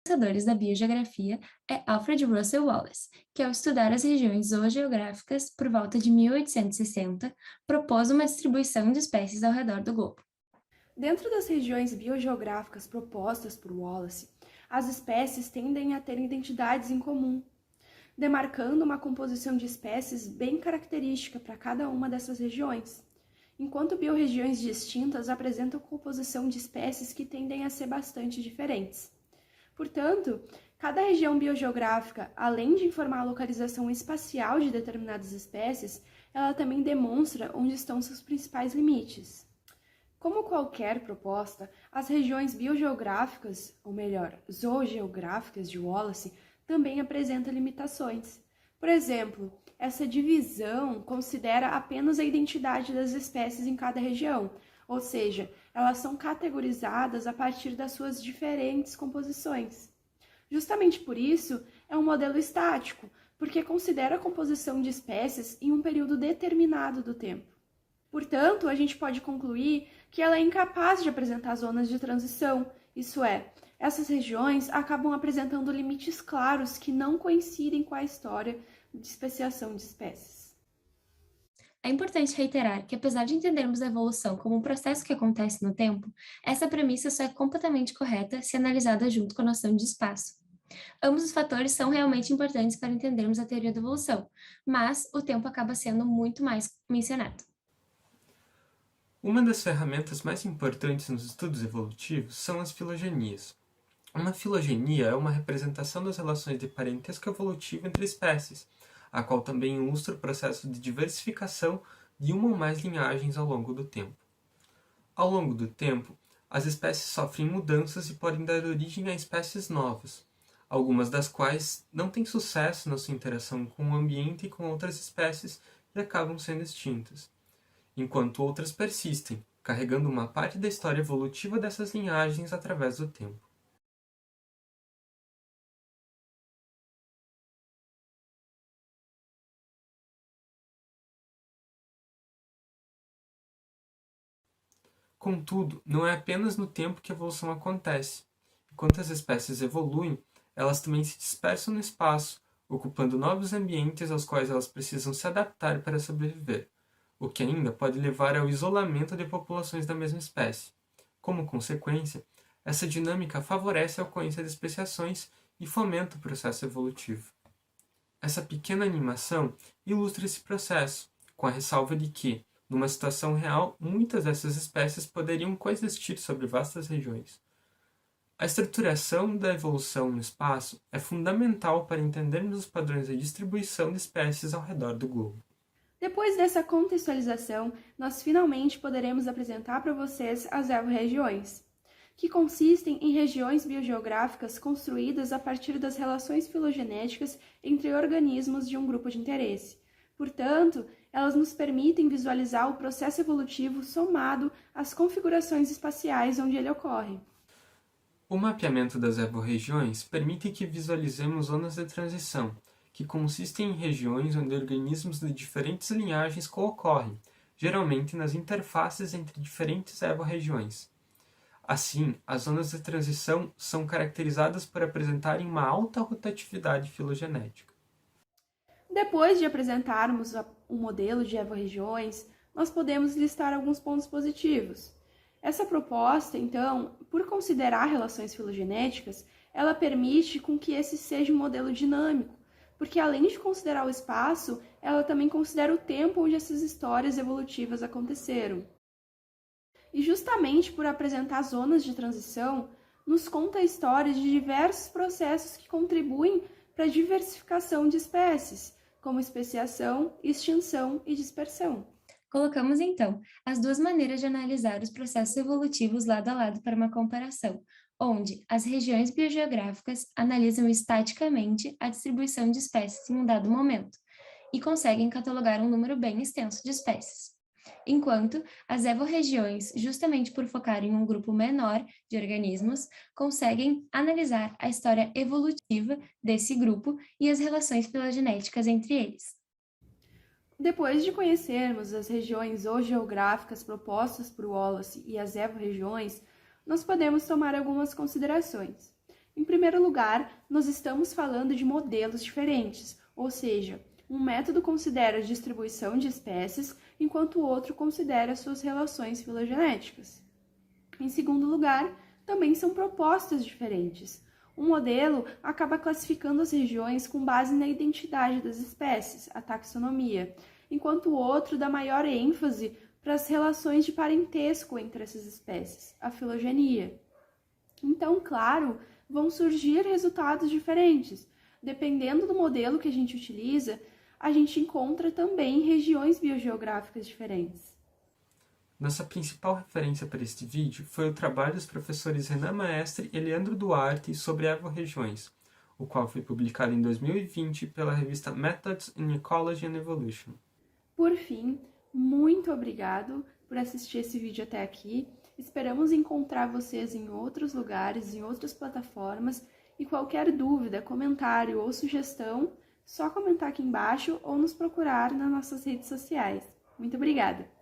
pensadores da biogeografia é Alfred Russel Wallace, que ao estudar as regiões zoogeográficas por volta de 1860, propôs uma distribuição de espécies ao redor do globo. Dentro das regiões biogeográficas propostas por Wallace, as espécies tendem a ter identidades em comum, demarcando uma composição de espécies bem característica para cada uma dessas regiões, enquanto biorregiões distintas apresentam composição de espécies que tendem a ser bastante diferentes. Portanto, cada região biogeográfica, além de informar a localização espacial de determinadas espécies, ela também demonstra onde estão seus principais limites. Como qualquer proposta, as regiões biogeográficas, ou melhor, zoogeográficas de Wallace, também apresentam limitações. Por exemplo, essa divisão considera apenas a identidade das espécies em cada região, ou seja, elas são categorizadas a partir das suas diferentes composições. Justamente por isso, é um modelo estático, porque considera a composição de espécies em um período determinado do tempo. Portanto, a gente pode concluir que ela é incapaz de apresentar zonas de transição, isso é, essas regiões acabam apresentando limites claros que não coincidem com a história de especiação de espécies. É importante reiterar que, apesar de entendermos a evolução como um processo que acontece no tempo, essa premissa só é completamente correta se analisada junto com a noção de espaço. Ambos os fatores são realmente importantes para entendermos a teoria da evolução, mas o tempo acaba sendo muito mais mencionado. Uma das ferramentas mais importantes nos estudos evolutivos são as filogenias. Uma filogenia é uma representação das relações de parentesco evolutivo entre espécies, a qual também ilustra o processo de diversificação de uma ou mais linhagens ao longo do tempo. Ao longo do tempo, as espécies sofrem mudanças e podem dar origem a espécies novas, algumas das quais não têm sucesso na sua interação com o ambiente e com outras espécies e acabam sendo extintas, enquanto outras persistem, carregando uma parte da história evolutiva dessas linhagens através do tempo. Contudo, não é apenas no tempo que a evolução acontece. Enquanto as espécies evoluem, elas também se dispersam no espaço, ocupando novos ambientes aos quais elas precisam se adaptar para sobreviver, o que ainda pode levar ao isolamento de populações da mesma espécie. Como consequência, essa dinâmica favorece a ocorrência de especiações e fomenta o processo evolutivo. Essa pequena animação ilustra esse processo, com a ressalva de que, numa situação real, muitas dessas espécies poderiam coexistir sobre vastas regiões. A estruturação da evolução no espaço é fundamental para entendermos os padrões de distribuição de espécies ao redor do globo. Depois dessa contextualização, nós finalmente poderemos apresentar para vocês as evorregiões, que consistem em regiões biogeográficas construídas a partir das relações filogenéticas entre organismos de um grupo de interesse. Portanto, elas nos permitem visualizar o processo evolutivo somado às configurações espaciais onde ele ocorre. O mapeamento das evorregiões permite que visualizemos zonas de transição, que consistem em regiões onde organismos de diferentes linhagens coocorrem, geralmente nas interfaces entre diferentes evorregiões. Assim, as zonas de transição são caracterizadas por apresentarem uma alta rotatividade filogenética. Depois de apresentarmos um modelo de evorregiões, nós podemos listar alguns pontos positivos. Essa proposta, então, por considerar relações filogenéticas, ela permite com que esse seja um modelo dinâmico, porque além de considerar o espaço, ela também considera o tempo onde essas histórias evolutivas aconteceram. E justamente por apresentar zonas de transição, nos conta histórias de diversos processos que contribuem para a diversificação de espécies, como especiação, extinção e dispersão. Colocamos, então, as duas maneiras de analisar os processos evolutivos lado a lado para uma comparação, onde as regiões biogeográficas analisam estaticamente a distribuição de espécies em um dado momento e conseguem catalogar um número bem extenso de espécies. Enquanto as evorregiões, justamente por focar em um grupo menor de organismos, conseguem analisar a história evolutiva desse grupo e as relações filogenéticas entre eles. Depois de conhecermos as regiões zoogeográficas propostas por Wallace e as evorregiões, nós podemos tomar algumas considerações. Em primeiro lugar, nós estamos falando de modelos diferentes, ou seja, um método considera a distribuição de espécies, enquanto o outro considera suas relações filogenéticas. Em segundo lugar, também são propostas diferentes. Um modelo acaba classificando as regiões com base na identidade das espécies, a taxonomia, enquanto o outro dá maior ênfase para as relações de parentesco entre essas espécies, a filogenia. Então, claro, vão surgir resultados diferentes. Dependendo do modelo que a gente utiliza, a gente encontra também regiões biogeográficas diferentes. Nossa principal referência para este vídeo foi o trabalho dos professores Renan Maestre e Leandro Duarte sobre evorregiões, o qual foi publicado em 2020 pela revista Methods in Ecology and Evolution. Por fim, muito obrigado por assistir esse vídeo até aqui. Esperamos encontrar vocês em outros lugares, em outras plataformas, e qualquer dúvida, comentário ou sugestão, só comentar aqui embaixo ou nos procurar nas nossas redes sociais. Muito obrigada!